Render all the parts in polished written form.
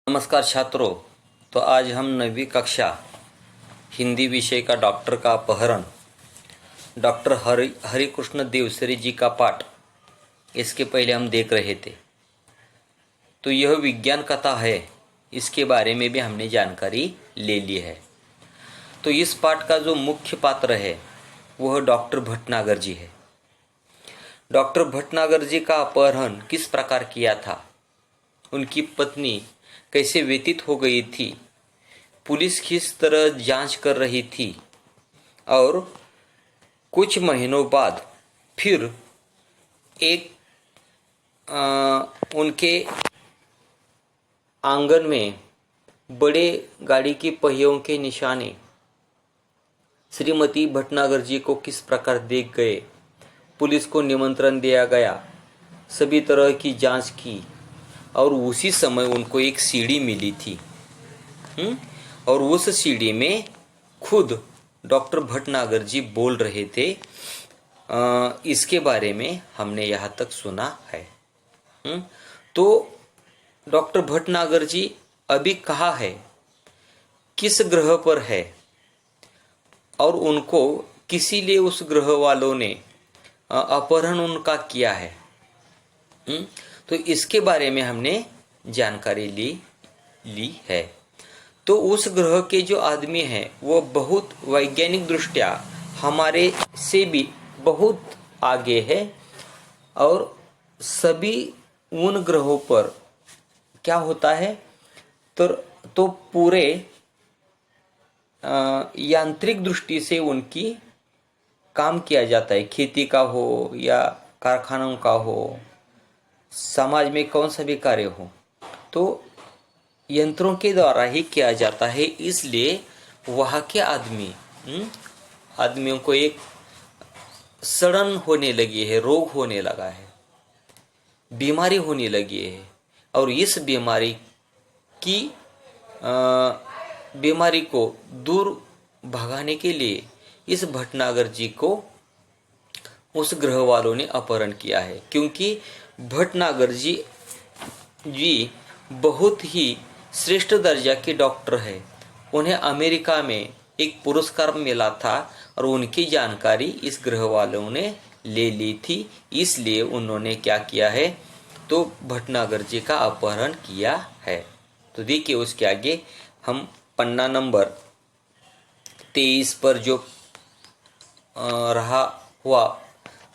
नमस्कार छात्रों। तो आज हम 9वीं कक्षा हिंदी विषय का डॉक्टर का अपहरण, डॉक्टर हरिकृष्ण देवसरी जी का पाठ, इसके पहले हम देख रहे थे। तो यह विज्ञान कथा है, इसके बारे में भी हमने जानकारी ले ली है। तो इस पाठ का जो मुख्य पात्र है वह डॉक्टर भटनागर जी है। डॉक्टर भटनागर जी का अपहरण किस प्रकार किया था, उनकी पत्नी कैसे व्यतीत हो गई थी, पुलिस किस तरह जांच कर रही थी, और कुछ महीनों बाद फिर एक उनके आंगन में बड़े गाड़ी की पहियों के निशाने श्रीमती भटनागर जी को किस प्रकार देख गए, पुलिस को निमंत्रण दिया गया, सभी तरह की जांच की, और उसी समय उनको एक सीढ़ी मिली थी। और उस सीढ़ी में खुद डॉक्टर भटनागर जी बोल रहे थे। इसके बारे में हमने यहाँ तक सुना है। तो डॉक्टर भटनागर जी अभी कहाँ है, किस ग्रह पर है, और उनको किसी लिए उस ग्रह वालों ने अपहरण उनका किया है, तो इसके बारे में हमने जानकारी ली है। तो उस ग्रह के जो आदमी हैं वो बहुत वैज्ञानिक दृष्टया हमारे से भी बहुत आगे है, और सभी उन ग्रहों पर क्या होता है तो पूरे यांत्रिक दृष्टि से उनकी काम किया जाता है, खेती का हो या कारखानों का हो, समाज में कौन सा भी कार्य हो, तो यंत्रों के द्वारा ही किया जाता है। इसलिए वहाँ के आदमियों को एक सड़न होने लगी है, रोग होने लगा है, बीमारी होने लगी है, और इस बीमारी को दूर भगाने के लिए इस भटनागर जी को उस ग्रह वालों ने अपहरण किया है। क्योंकि भटनागर जी बहुत ही श्रेष्ठ दर्जा के डॉक्टर है, उन्हें अमेरिका में एक पुरस्कार मिला था, और उनकी जानकारी इस ग्रह वालों ने ले ली थी। इसलिए उन्होंने क्या किया है, तो भटनागर जी का अपहरण किया है। तो देखिए उसके आगे हम पन्ना नंबर 23 पर जो रहा हुआ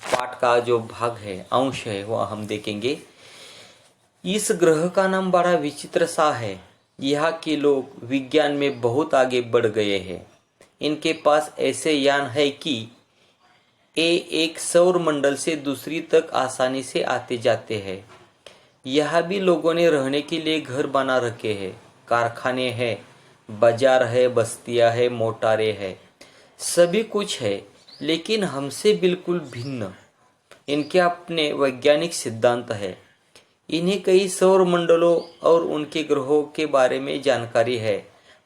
पाठ का जो भाग है, अंश है, वह हम देखेंगे। इस ग्रह का नाम बड़ा विचित्र सा है। यहाँ के लोग विज्ञान में बहुत आगे बढ़ गए हैं। इनके पास ऐसे यान है कि ये एक सौर मंडल से दूसरी तक आसानी से आते जाते हैं। यहाँ भी लोगों ने रहने के लिए घर बना रखे हैं, कारखाने हैं, बाजार है, बस्तियां है, मोटारें है, सभी कुछ है, लेकिन हमसे बिल्कुल भिन्न इनके अपने वैज्ञानिक सिद्धांत है। इन्हें कई सौर मंडलों और उनके ग्रहों के बारे में जानकारी है।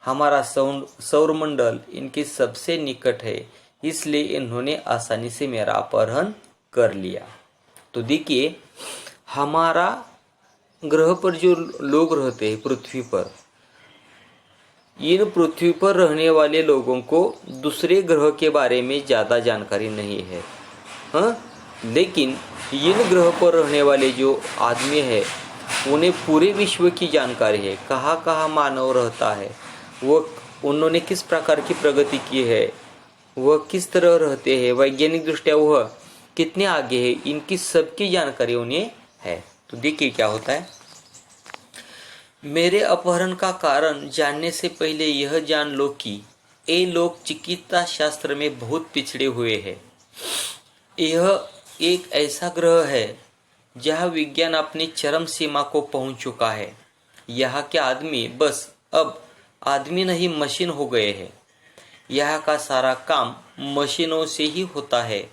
हमारा सौर मंडल इनके सबसे निकट है, इसलिए इन्होंने आसानी से मेरा अपहरण कर लिया। तो देखिए, हमारा ग्रह पर जो लोग रहते हैं पृथ्वी पर, इन पृथ्वी पर रहने वाले लोगों को दूसरे ग्रह के बारे में ज़्यादा जानकारी नहीं है। लेकिन इन ग्रह पर रहने वाले जो आदमी है उन्हें पूरे विश्व की जानकारी है, कहाँ कहाँ मानव रहता है, वो उन्होंने किस प्रकार की प्रगति की है, वह किस तरह रहते हैं, वैज्ञानिक दृष्टया वह कितने आगे है, इनकी सबकी जानकारी उन्हें है। तो देखिए क्या होता है। मेरे अपहरण का कारण जानने से पहले यह जान लो कि ये लोग चिकित्सा शास्त्र में बहुत पिछड़े हुए हैं। यह एक ऐसा ग्रह है जहाँ विज्ञान अपनी चरम सीमा को पहुंच चुका है। यहाँ के आदमी बस अब आदमी नहीं मशीन हो गए हैं। यहाँ का सारा काम मशीनों से ही होता है,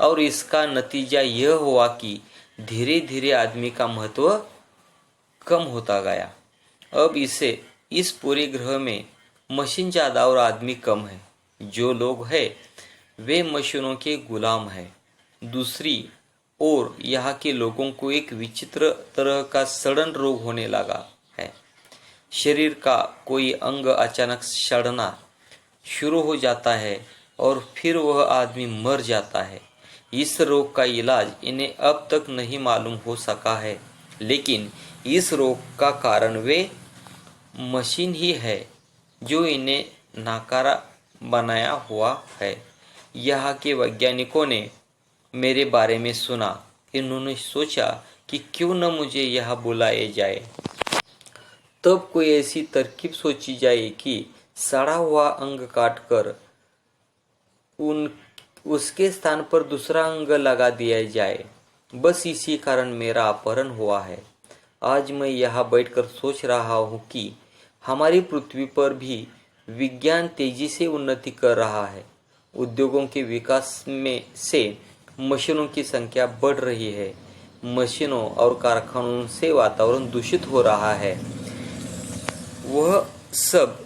और इसका नतीजा यह हुआ कि धीरे धीरे आदमी का महत्व कम होता गया। अब इस पूरे ग्रह में मशीन ज़्यादा और आदमी कम है। जो लोग हैं वे मशीनों के गुलाम हैं। दूसरी ओर यहाँ के लोगों को एक विचित्र तरह का सड़न रोग होने लगा है। शरीर का कोई अंग अचानक सड़ना शुरू हो जाता है और फिर वह आदमी मर जाता है। इस रोग का इलाज इन्हें अब तक नहीं मालूम हो सका है, लेकिन इस रोग का कारण वे मशीन ही है जो इन्हें नाकारा बनाया हुआ है। यहाँ के वैज्ञानिकों ने मेरे बारे में सुना। इन्होंने सोचा कि क्यों न मुझे यहाँ बुलाया जाए। तब कोई ऐसी तरकीब सोची जाए कि सड़ा हुआ अंग काटकर उन उसके स्थान पर दूसरा अंग लगा दिया जाए। बस इसी कारण मेरा अपहरण हुआ है। आज मैं यहाँ बैठकर सोच रहा हूँ कि हमारी पृथ्वी पर भी विज्ञान तेजी से उन्नति कर रहा है। उद्योगों के विकास में से मशीनों की संख्या बढ़ रही है। मशीनों और कारखानों से वातावरण दूषित हो रहा है। वह सब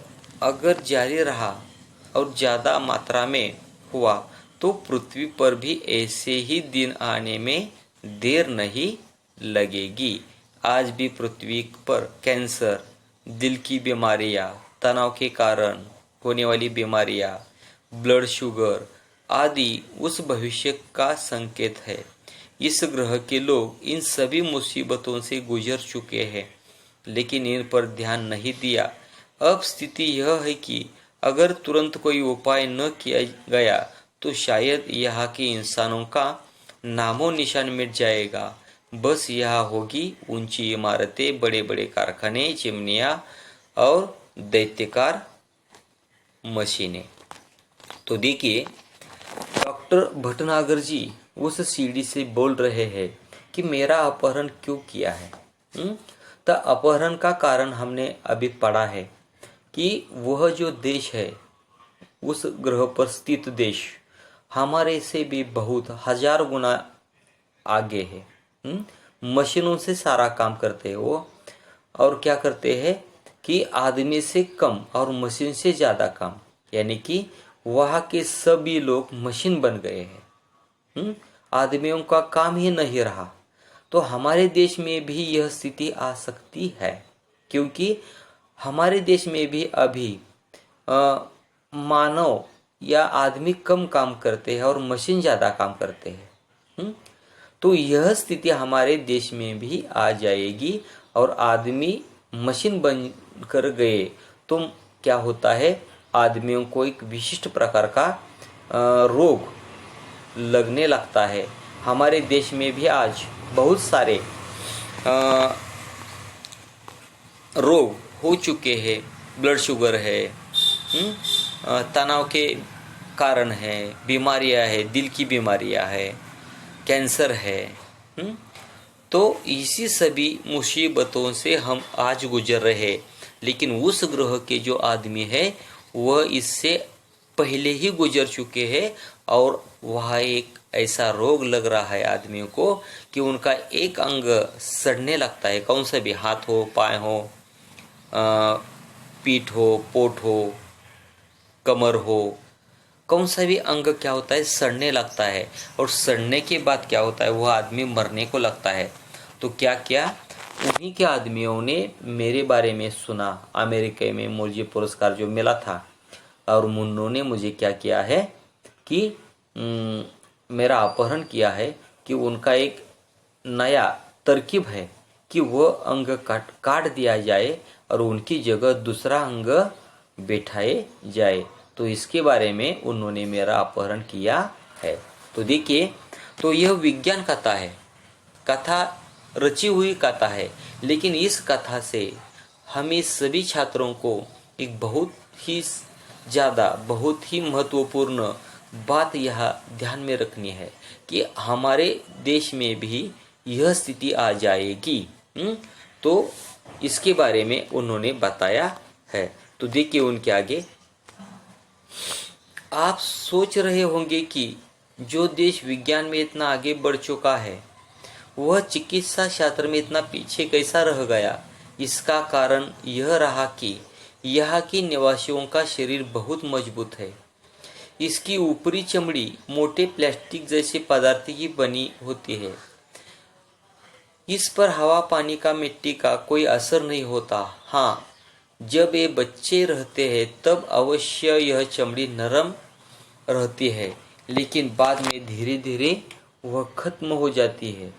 अगर जारी रहा और ज़्यादा मात्रा में हुआ तो पृथ्वी पर भी ऐसे ही दिन आने में देर नहीं लगेगी। आज भी पृथ्वी पर कैंसर, दिल की बीमारियां, तनाव के कारण होने वाली बीमारियां, ब्लड शुगर आदि उस भविष्य का संकेत है। इस ग्रह के लोग इन सभी मुसीबतों से गुजर चुके हैं, लेकिन इन पर ध्यान नहीं दिया। अब स्थिति यह है कि अगर तुरंत कोई उपाय न किया गया तो शायद यहाँ के इंसानों का नामो निशान मिट जाएगा। बस यहाँ होगी ऊंची इमारतें, बड़े बड़े कारखाने, चिमनियाँ और दैत्यकार मशीनें। तो देखिए, डॉक्टर भटनागर जी उस सीढ़ी से बोल रहे हैं कि मेरा अपहरण क्यों किया है। तो अपहरण का कारण हमने अभी पढ़ा है कि वह जो देश है, उस ग्रह पर स्थित देश हमारे से भी बहुत हजार गुना आगे है। मशीनों से सारा काम करते हैं वो, और क्या करते हैं कि आदमी से कम और मशीन से ज़्यादा काम, यानी कि वहाँ के सभी लोग मशीन बन गए हैं। आदमियों का काम ही नहीं रहा। तो हमारे देश में भी यह स्थिति आ सकती है, क्योंकि हमारे देश में भी अभी मानव या आदमी कम काम करते हैं और मशीन ज़्यादा काम करते हैं। तो यह स्थिति हमारे देश में भी आ जाएगी और आदमी मशीन बन कर गए तो क्या होता है, आदमियों को एक विशिष्ट प्रकार का रोग लगने लगता है। हमारे देश में भी आज बहुत सारे रोग हो चुके हैं। ब्लड शुगर है, तनाव के कारण है, बीमारियां है, दिल की बीमारियां है, कैंसर है। तो इसी सभी मुसीबतों से हम आज गुजर रहे हैं। लेकिन उस ग्रह के जो आदमी है वह इससे पहले ही गुजर चुके हैं और वहाँ एक ऐसा रोग लग रहा है आदमियों को कि उनका एक अंग सड़ने लगता है। कौन सा भी, हाथ हो, पाँव हो, पीठ हो, पोट हो, कमर हो, कौन सा भी अंग क्या होता है, सड़ने लगता है। और सड़ने के बाद क्या होता है, वह आदमी मरने को लगता है। तो क्या क्या उन्हीं के आदमियों ने मेरे बारे में सुना। अमेरिका में मुझे पुरस्कार जो मिला था, और उन्होंने मुझे क्या किया है कि मेरा अपहरण किया है, कि उनका एक नया तरकीब है कि वह अंग काट दिया जाए और उनकी जगह दूसरा अंग बैठाए जाए। तो इसके बारे में उन्होंने मेरा अपहरण किया है। तो देखिए, तो यह विज्ञान कथा है, कथा रची हुई कथा है। लेकिन इस कथा से हमें सभी छात्रों को एक बहुत ही ज़्यादा, बहुत ही महत्वपूर्ण बात यह ध्यान में रखनी है कि हमारे देश में भी यह स्थिति आ जाएगी। तो इसके बारे में उन्होंने बताया है। तो देखिए उनके आगे, आप सोच रहे होंगे कि जो देश विज्ञान में इतना आगे बढ़ चुका है वह चिकित्सा शास्त्र में इतना पीछे कैसा रह गया। इसका कारण यह रहा कि यहाँ के निवासियों का शरीर बहुत मजबूत है। इसकी ऊपरी चमड़ी मोटे प्लास्टिक जैसे पदार्थ की बनी होती है। इस पर हवा, पानी का, मिट्टी का कोई असर नहीं होता। हाँ, जब ये बच्चे रहते हैं तब अवश्य यह चमड़ी नरम रहती है, लेकिन बाद में धीरे धीरे वह खत्म हो जाती है।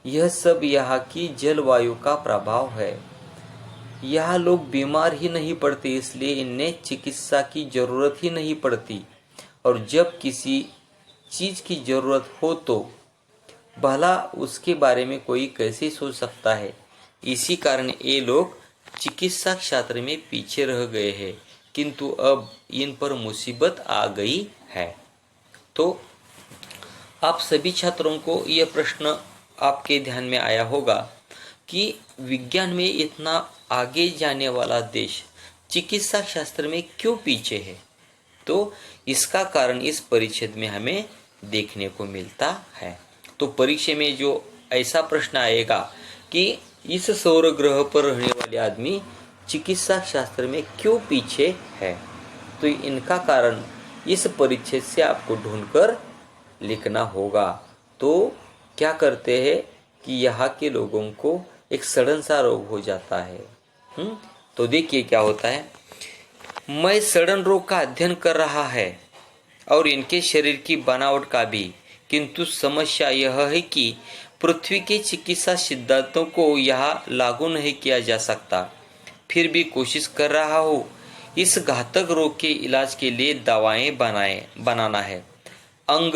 यह सब यहाँ की जलवायु का प्रभाव है। यहाँ लोग बीमार ही नहीं पड़ते, इसलिए इन्हें चिकित्सा की जरूरत ही नहीं पड़ती, और जब किसी चीज की जरूरत हो तो भला उसके बारे में कोई कैसे सोच सकता है। इसी कारण ये लोग चिकित्सा क्षेत्र में पीछे रह गए हैं, किंतु अब इन पर मुसीबत आ गई है। तो आप सभी छात्रों को यह प्रश्न आपके ध्यान में आया होगा कि विज्ञान में इतना आगे जाने वाला देश चिकित्सा शास्त्र में क्यों पीछे है। तो इसका कारण इस परिच्छेद में हमें देखने को मिलता है। तो परीक्षा में जो ऐसा प्रश्न आएगा कि इस सौर ग्रह पर रहने वाले आदमी चिकित्सा शास्त्र में क्यों पीछे है, तो इनका कारण इस परिच्छेद से आपको ढूंढकर लिखना होगा। तो क्या करते हैं कि यहाँ के लोगों को एक सड़न सा रोग हो जाता है। तो देखिए क्या होता है। मैं सड़न रोग का अध्ययन कर रहा है और इनके शरीर की बनावट का भी, किंतु समस्या यह है कि पृथ्वी के चिकित्सा सिद्धांतों को यहाँ लागू नहीं किया जा सकता। फिर भी कोशिश कर रहा हूँ। इस घातक रोग के इलाज के लिए दवाएं बनाना है। अंग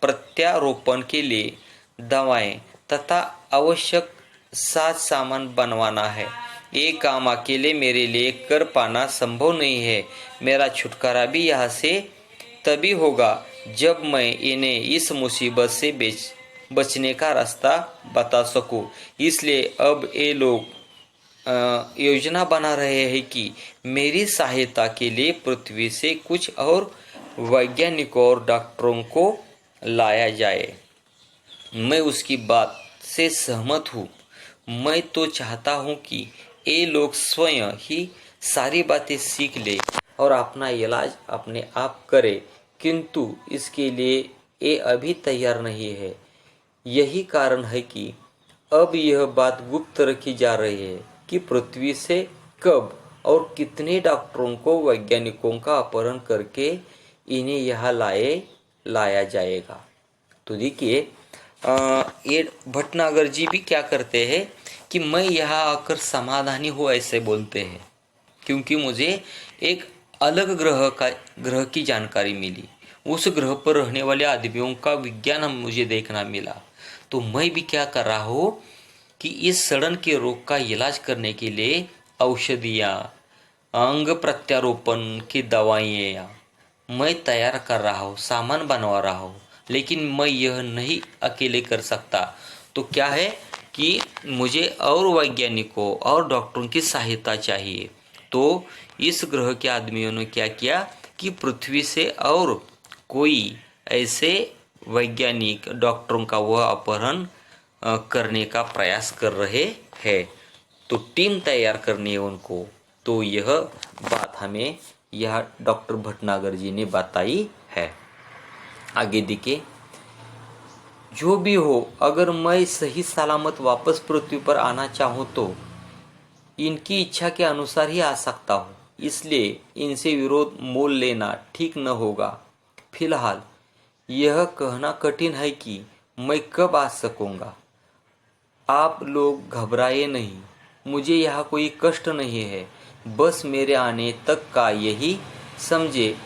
प्रत्यारोपण के लिए दवाएं तथा आवश्यक साज सामान बनवाना है। ये काम अकेले मेरे लिए कर पाना संभव नहीं है। मेरा छुटकारा भी यहाँ से तभी होगा जब मैं इन्हें इस मुसीबत से बचने का रास्ता बता सकूं। इसलिए अब ये लोग योजना बना रहे हैं कि मेरी सहायता के लिए पृथ्वी से कुछ और वैज्ञानिकों और डॉक्टरों को लाया जाए। मैं उसकी बात से सहमत हूँ। मैं तो चाहता हूँ कि ये लोग स्वयं ही सारी बातें सीख ले और अपना इलाज अपने आप करे, किंतु इसके लिए ये अभी तैयार नहीं है। यही कारण है कि अब यह बात गुप्त रखी जा रही है कि पृथ्वी से कब और कितने डॉक्टरों को वैज्ञानिकों का अपहरण करके इन्हें यहाँ लाया जाएगा। तो देखिए ये भटनागर जी भी क्या करते हैं कि मैं यहाँ आकर समाधानी हूँ ऐसे बोलते हैं, क्योंकि मुझे एक अलग ग्रह की जानकारी मिली। उस ग्रह पर रहने वाले आदमियों का विज्ञान मुझे देखना मिला। तो मैं भी क्या कर रहा हूँ कि इस सड़न के रोग का इलाज करने के लिए औषधियाँ, अंग प्रत्यारोपण की दवाइयाँ मैं तैयार कर रहा हूँ, सामान बनवा रहा हूँ, लेकिन मैं यह नहीं अकेले कर सकता। तो क्या है कि मुझे और वैज्ञानिकों और डॉक्टरों की सहायता चाहिए। तो इस ग्रह के आदमियों ने क्या किया कि पृथ्वी से और कोई ऐसे वैज्ञानिक डॉक्टरों का वह अपहरण करने का प्रयास कर रहे हैं। तो टीम तैयार करनी है उनको। तो यह बात हमें यह डॉक्टर भटनागर जी ने बताई है। आगे देखिए, जो भी हो, अगर मैं सही सलामत वापस पृथ्वी पर आना चाहूँ तो इनकी इच्छा के अनुसार ही आ सकता हूँ, इसलिए इनसे विरोध मोल लेना ठीक न होगा। फिलहाल यह कहना कठिन है कि मैं कब आ सकूँगा। आप लोग घबराए नहीं, मुझे यहाँ कोई कष्ट नहीं है। बस मेरे आने तक का यही समझे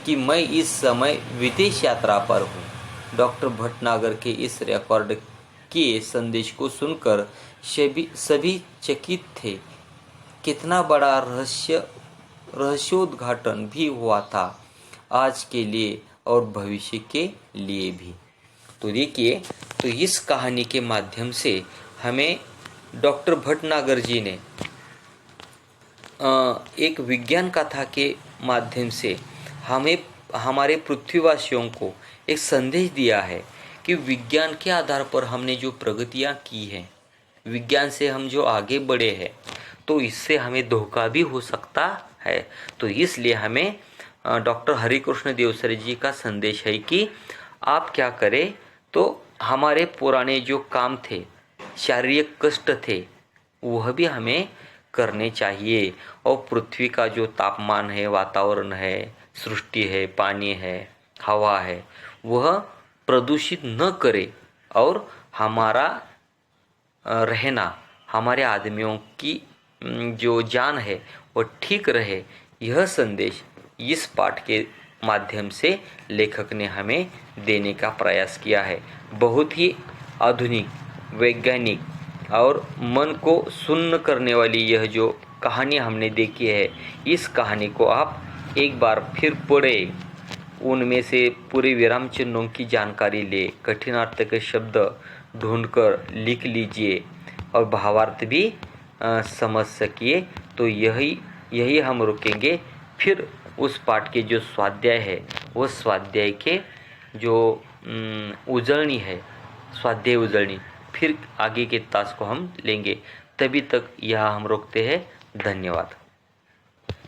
कि मैं इस समय विदेश यात्रा पर हूँ। डॉक्टर भटनागर के इस रिकॉर्ड के संदेश को सुनकर सभी चकित थे। कितना बड़ा रहस्योद्घाटन भी हुआ था, आज के लिए और भविष्य के लिए भी। तो देखिए, तो इस कहानी के माध्यम से हमें डॉक्टर भटनागर जी ने एक विज्ञान कथा के माध्यम से हमें हमारे पृथ्वीवासियों को एक संदेश दिया है कि विज्ञान के आधार पर हमने जो प्रगतियां की हैं, विज्ञान से हम जो आगे बढ़े हैं, तो इससे हमें धोखा भी हो सकता है। तो इसलिए हमें डॉक्टर हरिकृष्ण देवसरे जी का संदेश है कि आप क्या करें, तो हमारे पुराने जो काम थे, शारीरिक कष्ट थे, वह भी हमें करने चाहिए और पृथ्वी का जो तापमान है, वातावरण है, सृष्टि है, पानी है, हवा है, वह प्रदूषित न करे और हमारा रहना, हमारे आदमियों की जो जान है वो ठीक रहे। यह संदेश इस पाठ के माध्यम से लेखक ने हमें देने का प्रयास किया है। बहुत ही आधुनिक, वैज्ञानिक और मन को सुन्न करने वाली यह जो कहानी हमने देखी है, इस कहानी को आप एक बार फिर पढ़ें, उनमें से पूरे विराम चिन्हों की जानकारी ले, कठिनार्थ के शब्द ढूंढकर लिख लीजिए और भावार्थ भी समझ सकिए। तो यही हम रुकेंगे। फिर उस पाठ के जो स्वाध्याय है, वो स्वाध्याय के जो उजळणी है, स्वाध्याय उजळणी, फिर आगे के तास को हम लेंगे। तभी तक यह हम रोकते हैं। धन्यवाद।